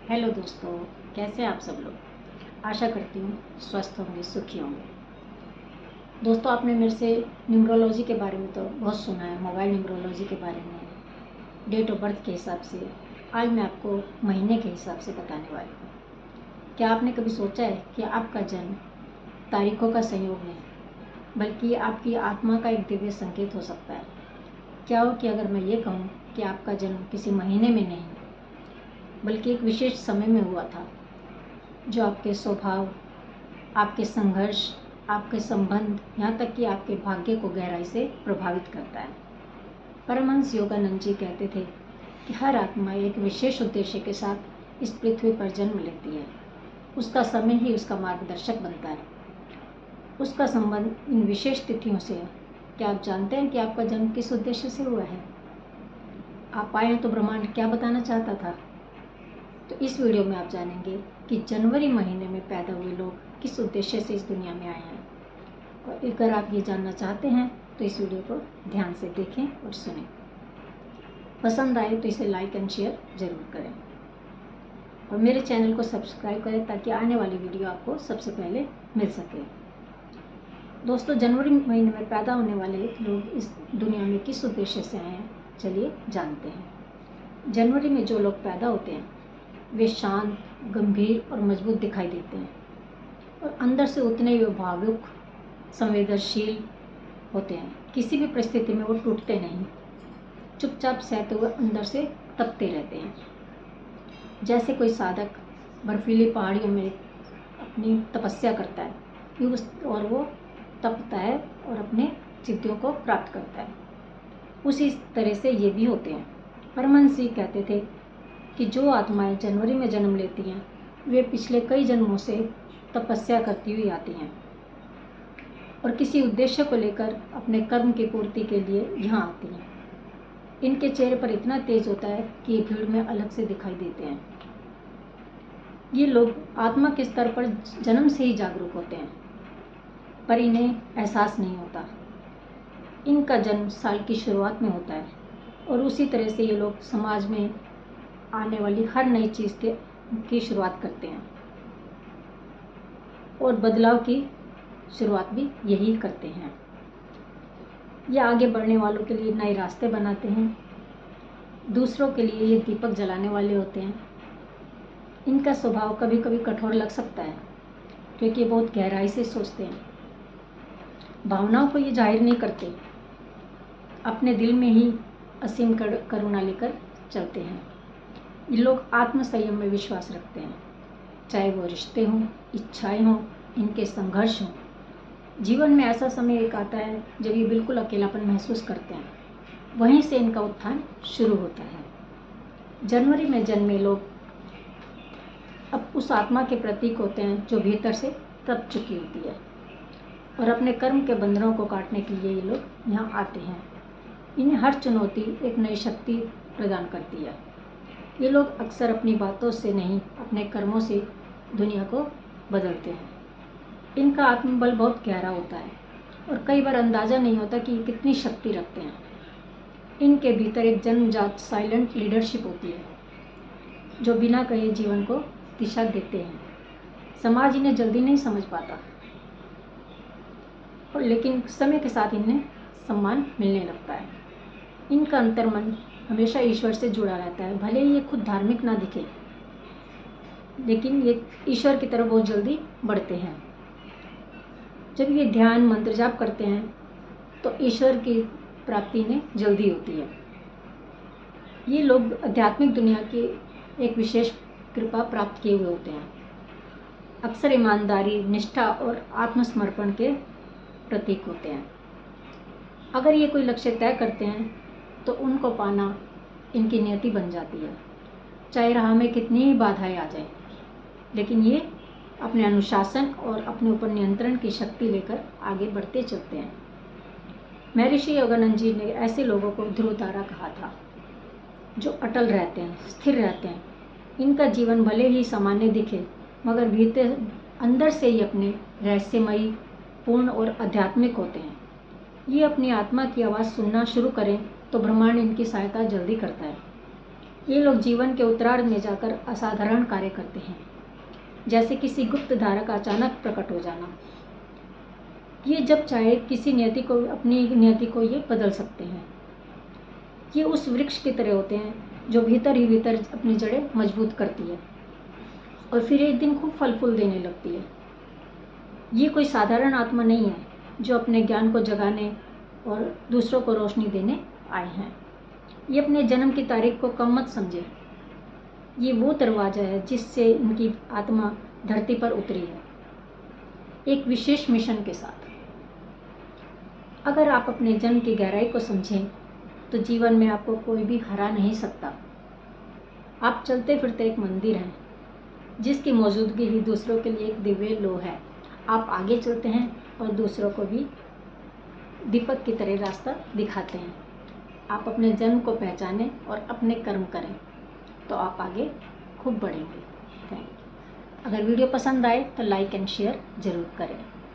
Hello दोस्तों, कैसे हैं आप सब लोग। आशा करती हूँ स्वस्थ होंगे, सुखी होंगे। दोस्तों, आपने मेरे से न्यूमरोलॉजी के बारे में तो बहुत सुना है, मोबाइल न्यूमरोलॉजी के बारे में, डेट ऑफ बर्थ के हिसाब से। आज मैं आपको महीने के हिसाब से बताने वाली हूँ। क्या आपने कभी सोचा है कि आपका जन्म तारीखों का संयोग नहीं, बल्कि आपकी आत्मा का एक दिव्य संकेत हो सकता है। क्या हो कि अगर मैं ये कहूँ कि आपका जन्म किसी महीने में नहीं, बल्कि एक विशेष समय में हुआ था, जो आपके स्वभाव, आपके संघर्ष, आपके संबंध, यहाँ तक कि आपके भाग्य को गहराई से प्रभावित करता है। परमहंस योगानंद जी कहते थे कि हर आत्मा एक विशेष उद्देश्य के साथ इस पृथ्वी पर जन्म लेती है। उसका समय ही उसका मार्गदर्शक बनता है। उसका संबंध इन विशेष तिथियों से है। क्या आप जानते हैं कि आपका जन्म किस उद्देश्य से हुआ है? आप आए तो ब्रह्मांड क्या बताना चाहता था? तो इस वीडियो में आप जानेंगे कि जनवरी महीने में पैदा हुए लोग किस उद्देश्य से इस दुनिया में आए हैं। और अगर आप ये जानना चाहते हैं तो इस वीडियो को ध्यान से देखें और सुनें। पसंद आए तो इसे लाइक एंड शेयर जरूर करें और मेरे चैनल को सब्सक्राइब करें ताकि आने वाली वीडियो आपको सबसे पहले मिल सके। दोस्तों, जनवरी महीने में पैदा होने वाले लोग इस दुनिया में किस उद्देश्य से आए हैं, चलिए जानते हैं। जनवरी में जो लोग पैदा होते हैं वे शांत, गंभीर और मजबूत दिखाई देते हैं और अंदर से उतने ही भावुक, संवेदनशील होते हैं। किसी भी परिस्थिति में वो टूटते नहीं, चुपचाप सहते हुए अंदर से तपते रहते हैं। जैसे कोई साधक बर्फीली पहाड़ियों में अपनी तपस्या करता है और वो तपता है और अपने सिद्धियों को प्राप्त करता है, उसी तरह से ये भी होते हैं। परमहंस जी कहते थे कि जो आत्माएं जनवरी में जन्म लेती हैं वे पिछले कई जन्मों से तपस्या करती हुई आती हैं और किसी उद्देश्य को लेकर अपने कर्म की पूर्ति के लिए यहाँ आती हैं। इनके चेहरे पर इतना तेज होता है कि ये भीड़ में अलग से दिखाई देते हैं। ये लोग आत्मा के स्तर पर जन्म से ही जागरूक होते हैं, पर इन्हें एहसास नहीं होता। इनका जन्म साल की शुरुआत में होता है और उसी तरह से ये लोग समाज में आने वाली हर नई चीज़ की शुरुआत करते हैं और बदलाव की शुरुआत भी यही करते हैं। ये आगे बढ़ने वालों के लिए नए रास्ते बनाते हैं, दूसरों के लिए ये दीपक जलाने वाले होते हैं। इनका स्वभाव कभी कभी कठोर लग सकता है क्योंकि ये बहुत गहराई से सोचते हैं। भावनाओं को ये जाहिर नहीं करते, अपने दिल में ही असीम करुणा लेकर चलते हैं। ये लोग आत्मसंयम में विश्वास रखते हैं, चाहे वो रिश्ते हों, इच्छाएं हों, इनके संघर्ष हों। जीवन में ऐसा समय एक आता है जब ये बिल्कुल अकेलापन महसूस करते हैं, वहीं से इनका उत्थान शुरू होता है। जनवरी में जन्मे लोग अब उस आत्मा के प्रतीक होते हैं जो भीतर से तप चुकी होती है और अपने कर्म के बंधनों को काटने के लिए ये लोग यहाँ आते हैं। इन्हें हर चुनौती एक नई शक्ति प्रदान करती है। ये लोग अक्सर अपनी बातों से नहीं, अपने कर्मों से दुनिया को बदलते हैं। इनका आत्मबल बहुत गहरा होता है और कई बार अंदाज़ा नहीं होता कि ये कितनी शक्ति रखते हैं। इनके भीतर एक जन्मजात साइलेंट लीडरशिप होती है जो बिना कहे जीवन को दिशा देते हैं। समाज इन्हें जल्दी नहीं समझ पाता और लेकिन समय के साथ इन्हें सम्मान मिलने लगता है। इनका अंतर्मन हमेशा ईश्वर से जुड़ा रहता है। भले ही ये खुद धार्मिक ना दिखे, लेकिन ये ईश्वर की तरफ बहुत जल्दी बढ़ते हैं। जब ये ध्यान मंत्र जाप करते हैं तो ईश्वर की प्राप्ति इन्हें जल्दी होती है। ये लोग आध्यात्मिक दुनिया की एक विशेष कृपा प्राप्त किए हुए होते हैं। अक्सर ईमानदारी, निष्ठा और आत्मसमर्पण के प्रतीक होते हैं। अगर ये कोई लक्ष्य तय करते हैं तो उनको पाना इनकी नियति बन जाती है, चाहे राह में कितनी ही बाधाएं आ जाएं। लेकिन ये अपने अनुशासन और अपने ऊपर नियंत्रण की शक्ति लेकर आगे बढ़ते चलते हैं। महर्षि योगानंद जी ने ऐसे लोगों को ध्रुव तारा कहा था, जो अटल रहते हैं, स्थिर रहते हैं। इनका जीवन भले ही सामान्य दिखे, मगर भीतर अंदर से ही अपने रहस्यमयी, पूर्ण और आध्यात्मिक होते हैं। ये अपनी आत्मा की आवाज़ सुनना शुरू करें तो ब्रह्मांड इनकी सहायता जल्दी करता है। ये लोग जीवन के उत्तरार्ध में जाकर असाधारण कार्य करते हैं, जैसे किसी गुप्त धारा का अचानक प्रकट हो जाना। ये जब चाहे किसी नियति को, अपनी नियति को ये बदल सकते हैं। ये उस वृक्ष की तरह होते हैं जो भीतर ही भीतर अपनी जड़ें मजबूत करती है और फिर एक दिन खूब फल फूल देने लगती है। ये कोई साधारण आत्मा नहीं है जो अपने ज्ञान को जगाने और दूसरों को रोशनी देने आए हैं। ये अपने जन्म की तारीख को कम मत समझे। ये वो दरवाज़ा है जिससे इनकी आत्मा धरती पर उतरी है, एक विशेष मिशन के साथ। अगर आप अपने जन्म की गहराई को समझें तो जीवन में आपको कोई भी हरा नहीं सकता। आप चलते फिरते एक मंदिर हैं जिसकी मौजूदगी ही दूसरों के लिए एक दिव्य लो है। आप आगे चलते हैं और दूसरों को भी दीपक की तरह रास्ता दिखाते हैं। आप अपने जन्म को पहचानें और अपने कर्म करें तो आप आगे खूब बढ़ेंगे। Thank you. अगर वीडियो पसंद आए तो लाइक एंड शेयर ज़रूर करें।